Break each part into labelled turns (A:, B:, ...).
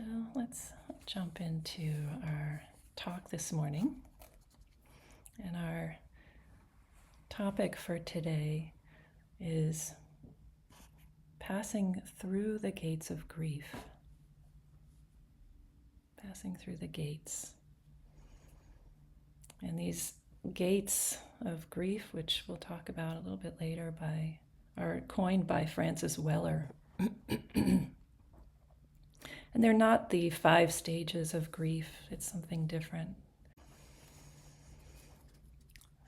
A: So let's jump into our talk this morning. And our topic for today is passing through the gates of grief. Passing through the gates. And these gates of grief, which we'll talk about a little bit later, are coined by Francis Weller. And they're not the 5 stages of grief, it's something different.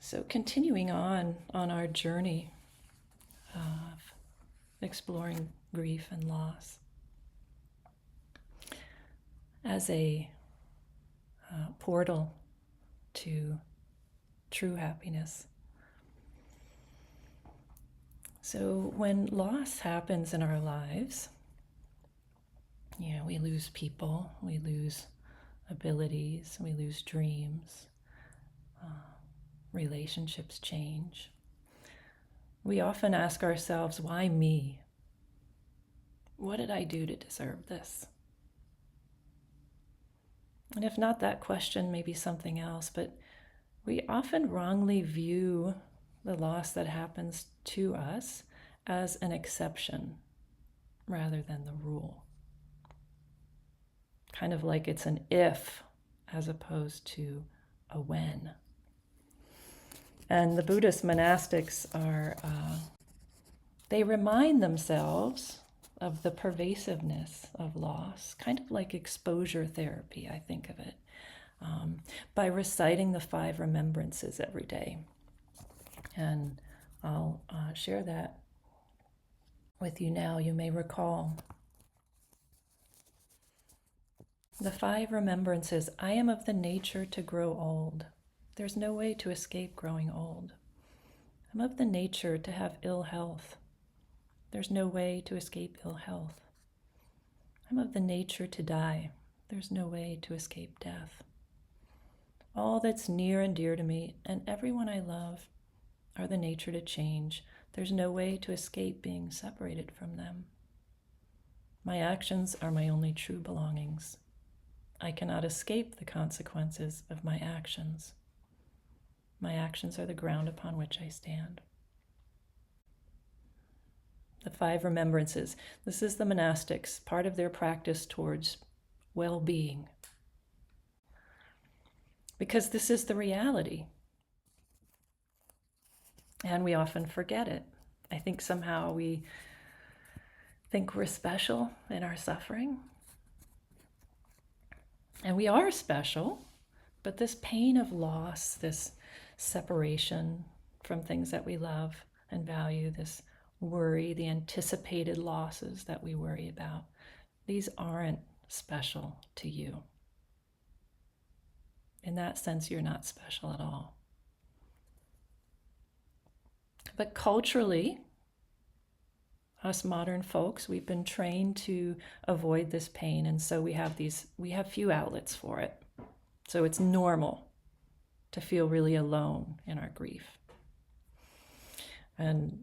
A: So continuing on our journey of exploring grief and loss as a portal to true happiness. So when loss happens in our lives, we lose people, we lose abilities, we lose dreams, relationships change. We often ask ourselves, why me? What did I do to deserve this? And if not that question, maybe something else, but we often wrongly view the loss that happens to us as an exception rather than the rule. Kind of like it's an if as opposed to a when. And the Buddhist monastics they remind themselves of the pervasiveness of loss, kind of like exposure therapy, I think of it, by reciting the 5 remembrances every day. And I'll share that with you now. You may recall the 5 remembrances. I am of the nature to grow old. There's no way to escape growing old. I'm of the nature to have ill health. There's no way to escape ill health. I'm of the nature to die. There's no way to escape death. All that's near and dear to me and everyone I love are the nature to change. There's no way to escape being separated from them. My actions are my only true belongings. I cannot escape the consequences of my actions. My actions are the ground upon which I stand. The 5 remembrances. This is the monastics, part of their practice towards well-being. Because this is the reality. And we often forget it. I think somehow we think we're special in our suffering. And we are special, but this pain of loss, this separation from things that we love and value, this worry, the anticipated losses that we worry about, these aren't special to you. In that sense, you're not special at all. But culturally, us modern folks, we've been trained to avoid this pain, and so we have few outlets for it. So it's normal to feel really alone in our grief. And,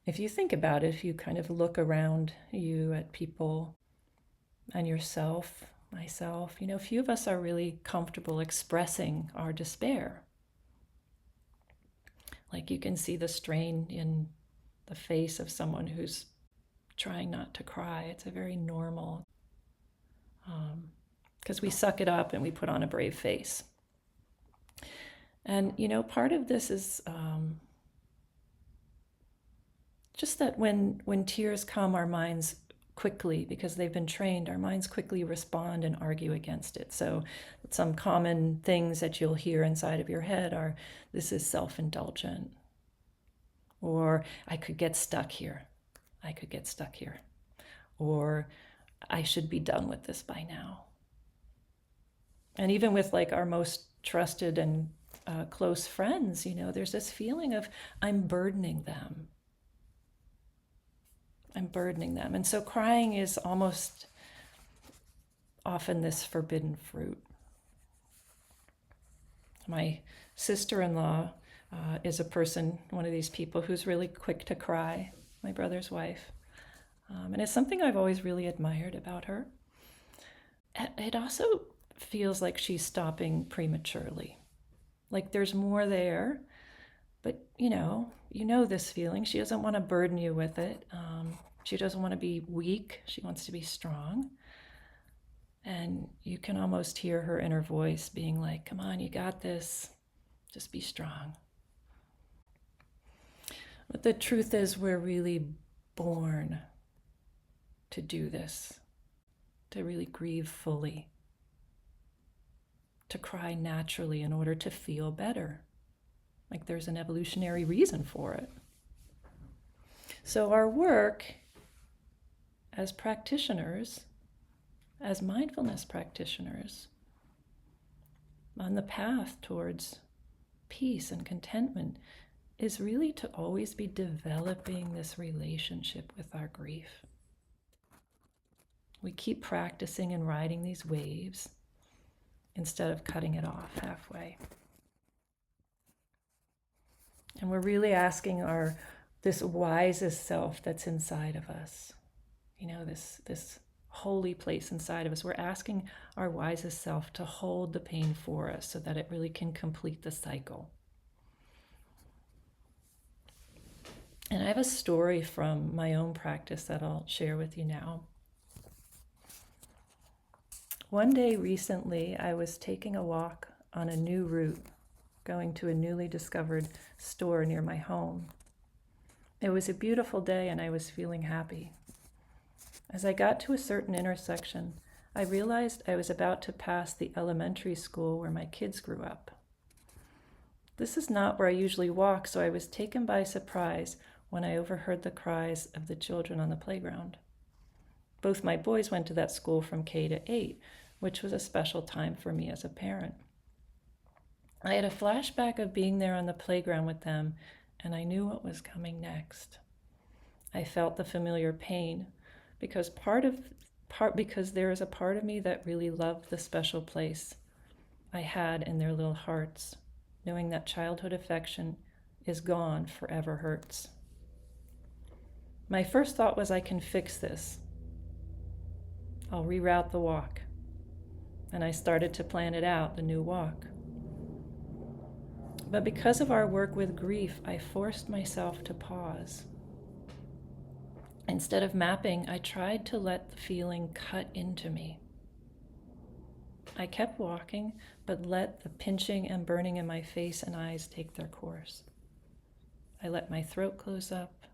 A: if you think about it, if you kind of look around you at people and yourself, myself, few of us are really comfortable expressing our despair. Like you can see the strain in the face of someone who's trying not to cry. It's a very normal, because we suck it up and we put on a brave face. And, part of this is just that when tears come, our minds quickly, because they've been trained, our minds quickly respond and argue against it. So some common things that you'll hear inside of your head are, this is self-indulgent, or I could get stuck here. I could get stuck here. Or I should be done with this by now. And even with like our most trusted and close friends, there's this feeling of I'm burdening them. I'm burdening them. And so crying is almost often this forbidden fruit. My sister-in-law is a person, one of these people who's really quick to cry, my brother's wife. And it's something I've always really admired about her. It also feels like she's stopping prematurely. Like there's more there, but you know this feeling. She doesn't want to burden you with it. She doesn't want to be weak. She wants to be strong. And you can almost hear her inner voice being like, come on, you got this. Just be strong. But the truth is, we're really born to do this, to really grieve fully, to cry naturally in order to feel better. Like there's an evolutionary reason for it. So our work as practitioners, as mindfulness practitioners, on the path towards peace and contentment, is really to always be developing this relationship with our grief. We keep practicing and riding these waves instead of cutting it off halfway. And we're really asking this wisest self that's inside of us, this holy place inside of us. We're asking our wisest self to hold the pain for us so that it really can complete the cycle. And I have a story from my own practice that I'll share with you now. One day recently, I was taking a walk on a new route, going to a newly discovered store near my home. It was a beautiful day and I was feeling happy. As I got to a certain intersection, I realized I was about to pass the elementary school where my kids grew up. This is not where I usually walk, so I was taken by surprise when I overheard the cries of the children on the playground. Both my boys went to that school from K to 8, which was a special time for me as a parent. I had a flashback of being there on the playground with them, and I knew what was coming next. I felt the familiar pain because because there is a part of me that really loved the special place I had in their little hearts. Knowing that childhood affection is gone forever hurts. My first thought was, I can fix this. I'll reroute the walk. And I started to plan it out, the new walk. But because of our work with grief, I forced myself to pause. Instead of mapping, I tried to let the feeling cut into me. I kept walking, but let the pinching and burning in my face and eyes take their course. I let my throat close up,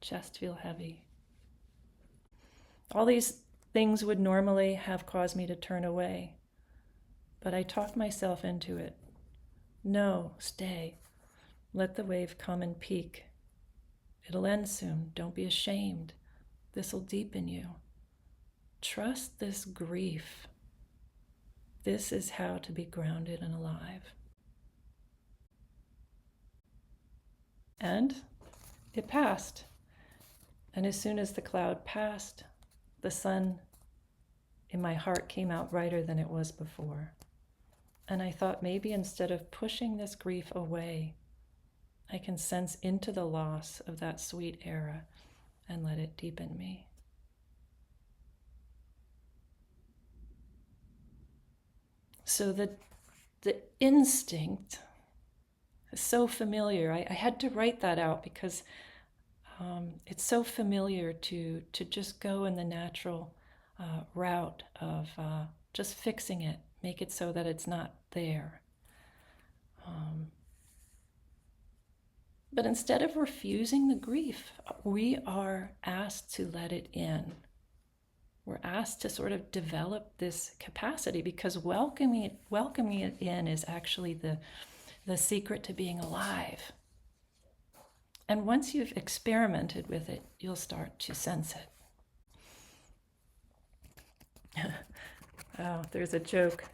A: chest feel heavy. All these things would normally have caused me to turn away, but I talked myself into it. No, stay. Let the wave come and peak. It'll end soon. Don't be ashamed. This'll deepen you. Trust this grief. This is how to be grounded and alive. And it passed. And as soon as the cloud passed, the sun in my heart came out brighter than it was before. And I thought, maybe instead of pushing this grief away, I can sense into the loss of that sweet era and let it deepen me. So the instinct is so familiar. I had to write that out because it's so familiar to just go in the natural route of just fixing it, make it so that it's not there. But instead of refusing the grief, we are asked to let it in. We're asked to sort of develop this capacity because welcoming it in is actually the secret to being alive. And once you've experimented with it, you'll start to sense it. Oh, there's a joke.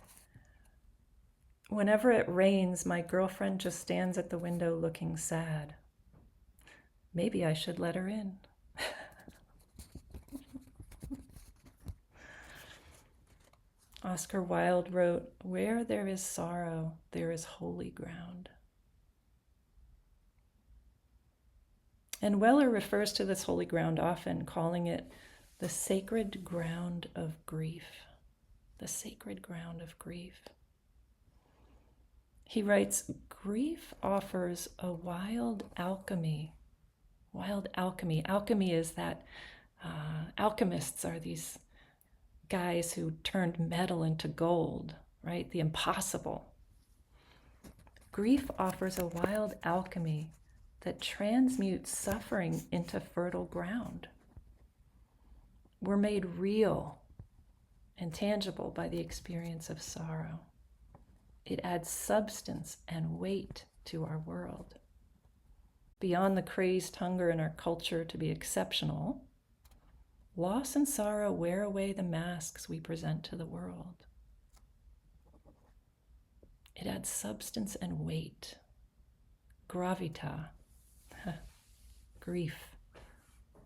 A: Whenever it rains, my girlfriend just stands at the window looking sad. Maybe I should let her in. Oscar Wilde wrote, "Where there is sorrow, there is holy ground." And Weller refers to this holy ground often, calling it the sacred ground of grief. The sacred ground of grief. He writes, grief offers a wild alchemy. Wild alchemy. Alchemy is that alchemists are these guys who turned metal into gold, right? The impossible. Grief offers a wild alchemy that transmutes suffering into fertile ground. We're made real and tangible by the experience of sorrow. It adds substance and weight to our world. Beyond the crazed hunger in our culture to be exceptional, loss and sorrow wear away the masks we present to the world. It adds substance and weight. Gravita. Grief.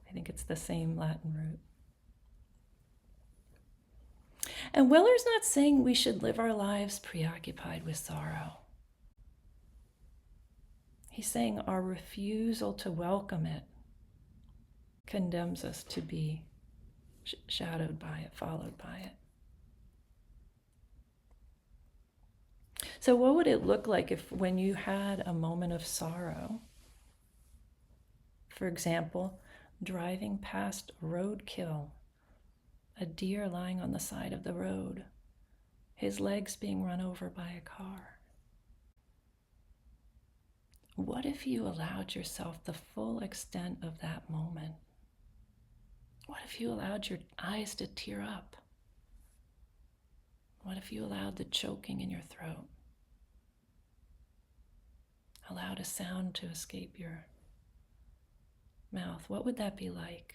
A: I think it's the same Latin root. And Weller's not saying we should live our lives preoccupied with sorrow. He's saying our refusal to welcome it condemns us to be shadowed by it, followed by it. So what would it look like if when you had a moment of sorrow, for example, driving past roadkill, a deer lying on the side of the road, his legs being run over by a car? What if you allowed yourself the full extent of that moment? What if you allowed your eyes to tear up? What if you allowed the choking in your throat? Allowed a sound to escape your mouth? What would that be like?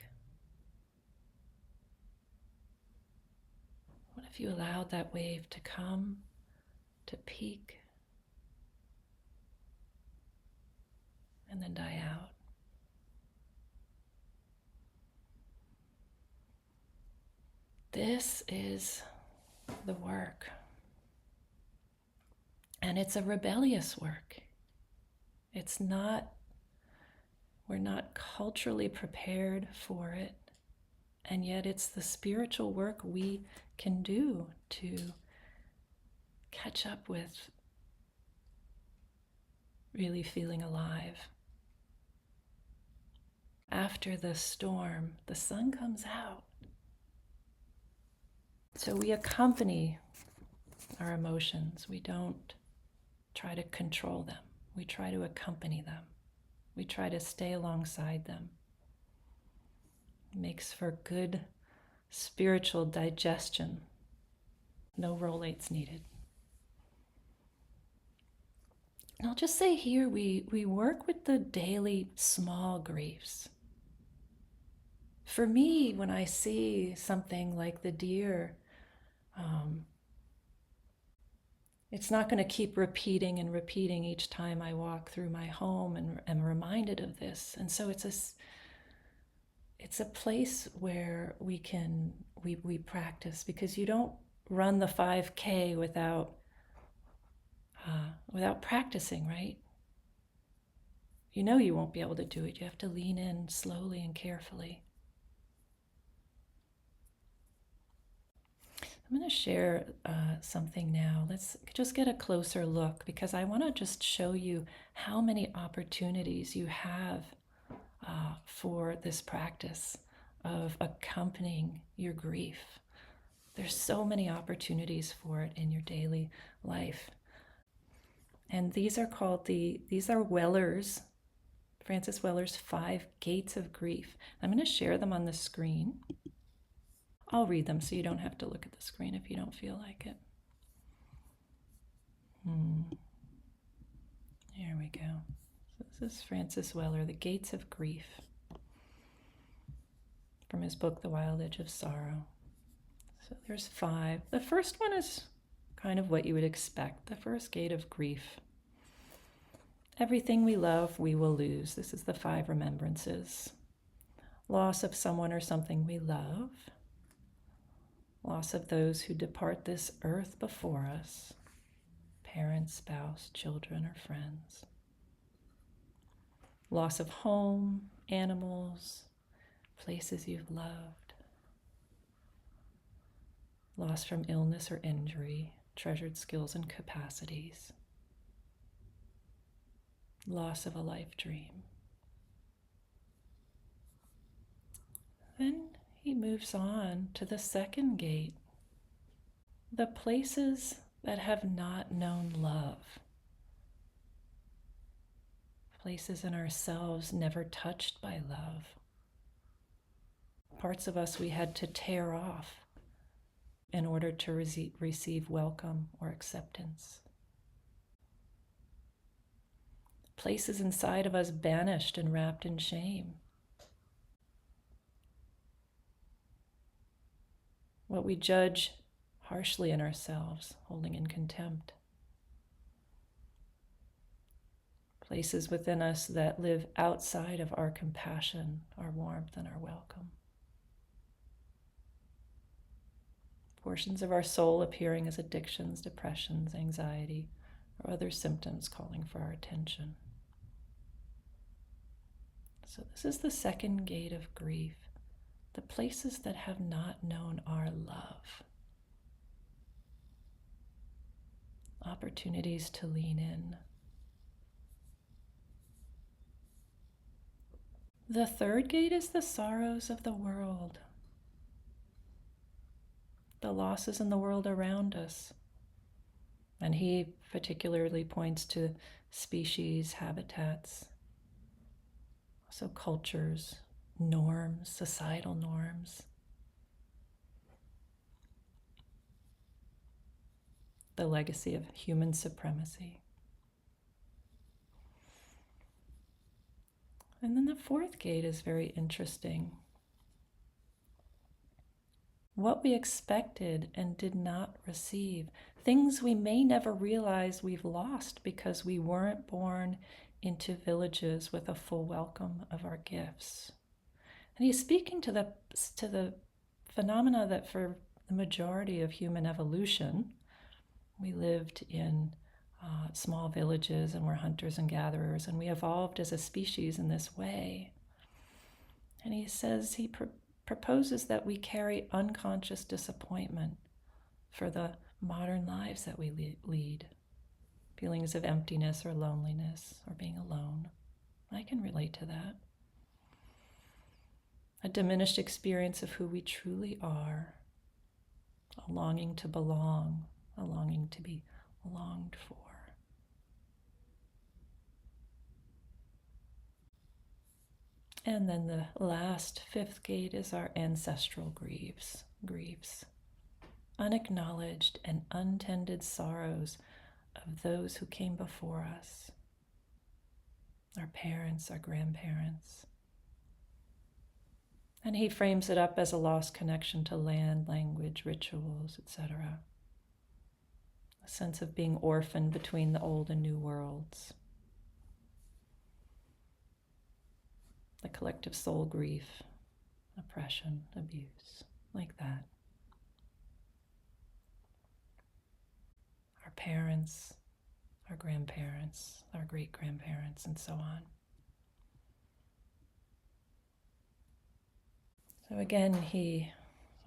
A: What if you allowed that wave to come, to peak, and then die out? This is the work. And it's a rebellious work. We're not culturally prepared for it. And yet it's the spiritual work we can do to catch up with really feeling alive. After the storm, the sun comes out. So we accompany our emotions. We don't try to control them. We try to accompany them. We try to stay alongside them. It makes for good spiritual digestion. No Rolaids needed. And I'll just say here, we work with the daily small griefs. For me, when I see something like the deer, it's not going to keep repeating and repeating each time I walk through my home and am reminded of this. And so it's a place where we practice, because you don't run the 5K without practicing, right? You know you won't be able to do it. You have to lean in slowly and carefully. I'm going to share something now. Let's just get a closer look, because I want to just show you how many opportunities you have for this practice of accompanying your grief. There's so many opportunities for it in your daily life. And these are Weller's, Francis Weller's 5 Gates of Grief. I'm going to share them on the screen. I'll read them so you don't have to look at the screen if you don't feel like it. Here we go. So this is Francis Weller, The Gates of Grief, from his book, The Wild Edge of Sorrow. So there's 5. The first one is kind of what you would expect. The first gate of grief. Everything we love, we will lose. This is the 5 remembrances. Loss of someone or something we love. Loss of those who depart this earth before us. Parents, spouse, children, or friends. Loss of home, animals, places you've loved, loss from illness or injury, treasured skills and capacities, loss of a life dream. Then he moves on to the second gate, the places that have not known love, places in ourselves never touched by love, parts of us we had to tear off in order to receive welcome or acceptance, places inside of us banished and wrapped in shame, what we judge harshly in ourselves, holding in contempt. Places within us that live outside of our compassion, our warmth, and our welcome. Portions of our soul appearing as addictions, depressions, anxiety, or other symptoms calling for our attention. So this is the second gate of grief, the places that have not known our love. Opportunities to lean in. The third gate is the sorrows of the world, the losses in the world around us. And he particularly points to species, habitats, also cultures, norms, societal norms. The legacy of human supremacy. And then the fourth gate is very interesting. What we expected and did not receive. Things we may never realize we've lost because we weren't born into villages with a full welcome of our gifts. And he's speaking to the phenomena that for the majority of human evolution, we lived in small villages and were hunters and gatherers, and we evolved as a species in this way. And he says, he proposes that we carry unconscious disappointment for the modern lives that we lead. Feelings of emptiness or loneliness or being alone. I can relate to that. A diminished experience of who we truly are. A longing to belong, a longing to be longed for. And then the last, fifth gate is our ancestral griefs. Unacknowledged and untended sorrows of those who came before us. Our parents, our grandparents. And he frames it up as a lost connection to land, language, rituals, etc. A sense of being orphaned between the old and new worlds. The collective soul grief, oppression, abuse, like that. Our parents, our grandparents, our great-grandparents, and so on. So again, he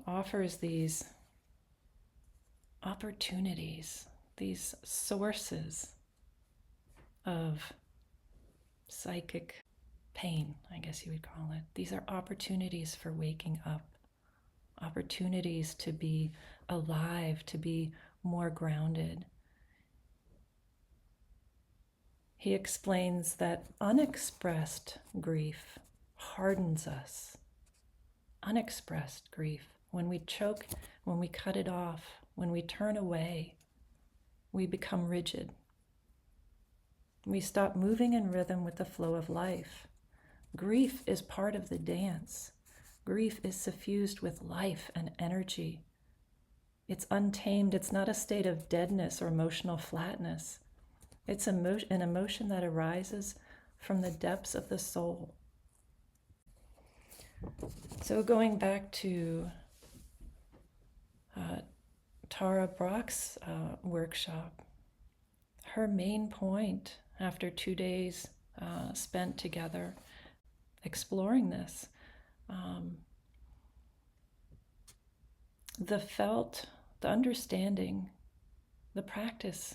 A: offers these opportunities, these sources of psychic pain, I guess you would call it. These are opportunities for waking up, opportunities to be alive, to be more grounded. He explains that unexpressed grief hardens us. Unexpressed grief, when we choke, when we cut it off, when we turn away, we become rigid. We stop moving in rhythm with the flow of life. Grief is part of the dance. Grief is suffused with life and energy. It's untamed. It's not a state of deadness or emotional flatness. It's an emotion that arises from the depths of the soul. So going back to Tara Brock's workshop, her main point after 2 days spent together exploring this. The felt, the understanding, the practice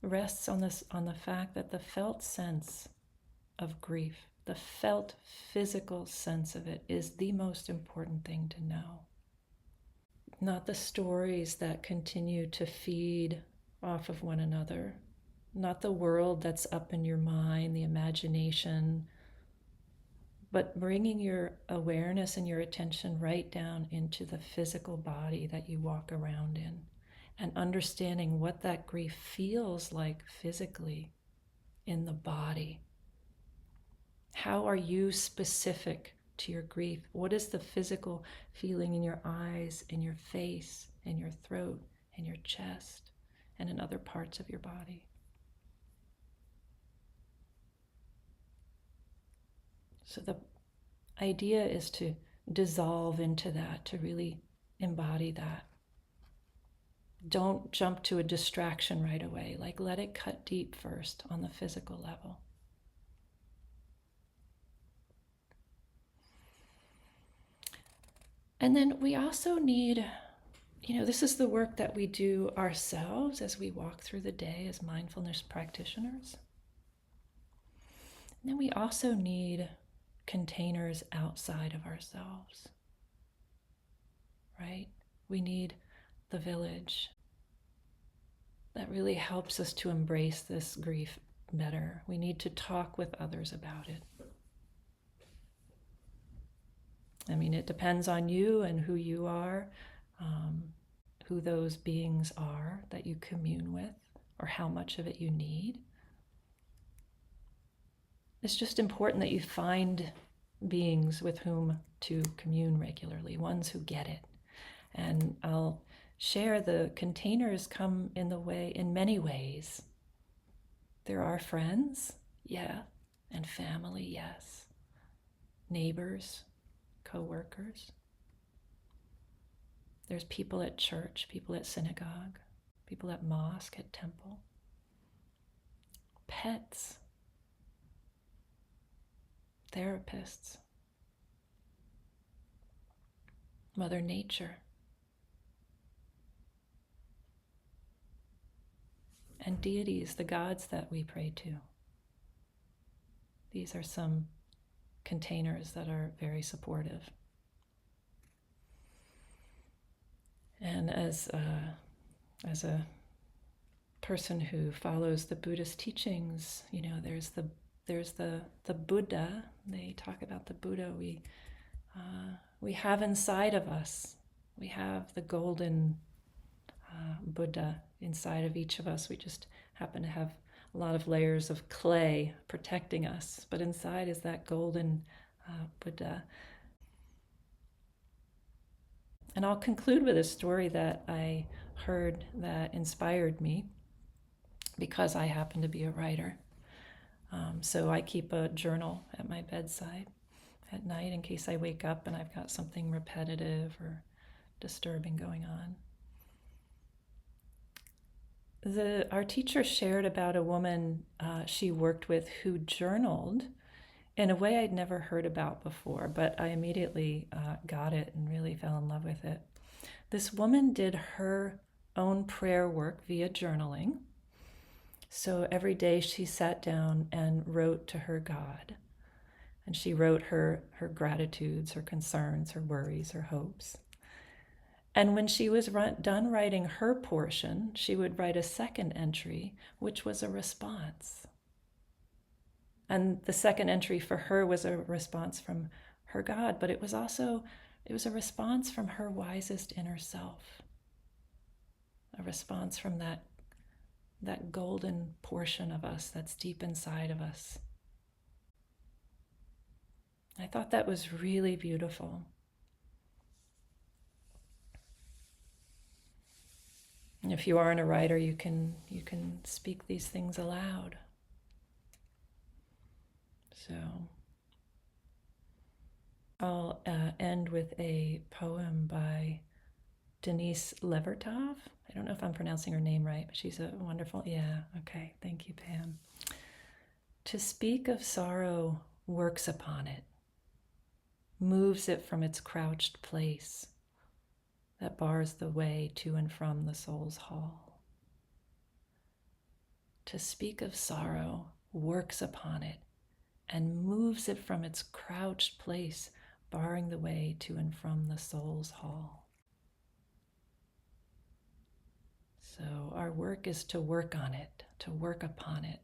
A: rests on the fact that the felt sense of grief, the felt physical sense of it, is the most important thing to know. Not the stories that continue to feed off of one another, not the world that's up in your mind, the imagination, but bringing your awareness and your attention right down into the physical body that you walk around in, and understanding what that grief feels like physically in the body. How are you specific to your grief? What is the physical feeling in your eyes, in your face, in your throat, in your chest, and in other parts of your body? So the idea is to dissolve into that, to really embody that. Don't jump to a distraction right away. Like, let it cut deep first on the physical level. And then we also need, this is the work that we do ourselves as we walk through the day as mindfulness practitioners. And then we also need containers outside of ourselves, right? We need the village that really helps us to embrace this grief better. We need to talk with others about it. I mean, it depends on you and who you are, who those beings are that you commune with, or how much of it you need. It's just important that you find beings with whom to commune regularly, ones who get it. And I'll share, the containers come in many ways. There are friends, yeah, and family, yes. Neighbors, co-workers. There's people at church, people at synagogue, people at mosque, at temple. Pets, therapists, Mother Nature, and deities, the gods that we pray to. These are some containers that are very supportive. And as a person who follows the Buddhist teachings, there's the Buddha. They talk about the Buddha we have inside of us. We have the golden Buddha inside of each of us. We just happen to have a lot of layers of clay protecting us, but inside is that golden Buddha. And I'll conclude with a story that I heard that inspired me, because I happen to be a writer. So I keep a journal at my bedside at night in case I wake up and I've got something repetitive or disturbing going on. Our teacher shared about a woman she worked with who journaled in a way I'd never heard about before, but I immediately got it and really fell in love with it. This woman did her own prayer work via journaling. So every day she sat down and wrote to her God. And she wrote her gratitudes, her concerns, her worries, her hopes. And when she was done writing her portion, she would write a second entry, which was a response. And the second entry for her was a response from her God, but it was a response from her wisest inner self. A response from that golden portion of us that's deep inside of us. I thought that was really beautiful. And if you aren't a writer, you can speak these things aloud. So I'll end with a poem by Denise Levertov. I don't know if I'm pronouncing her name right, but she's a wonderful, thank you, Pam. To speak of sorrow works upon it, moves it from its crouched place that bars the way to and from the soul's hall. To speak of sorrow works upon it and moves it from its crouched place, barring the way to and from the soul's hall. So our work is to work on it, to work upon it,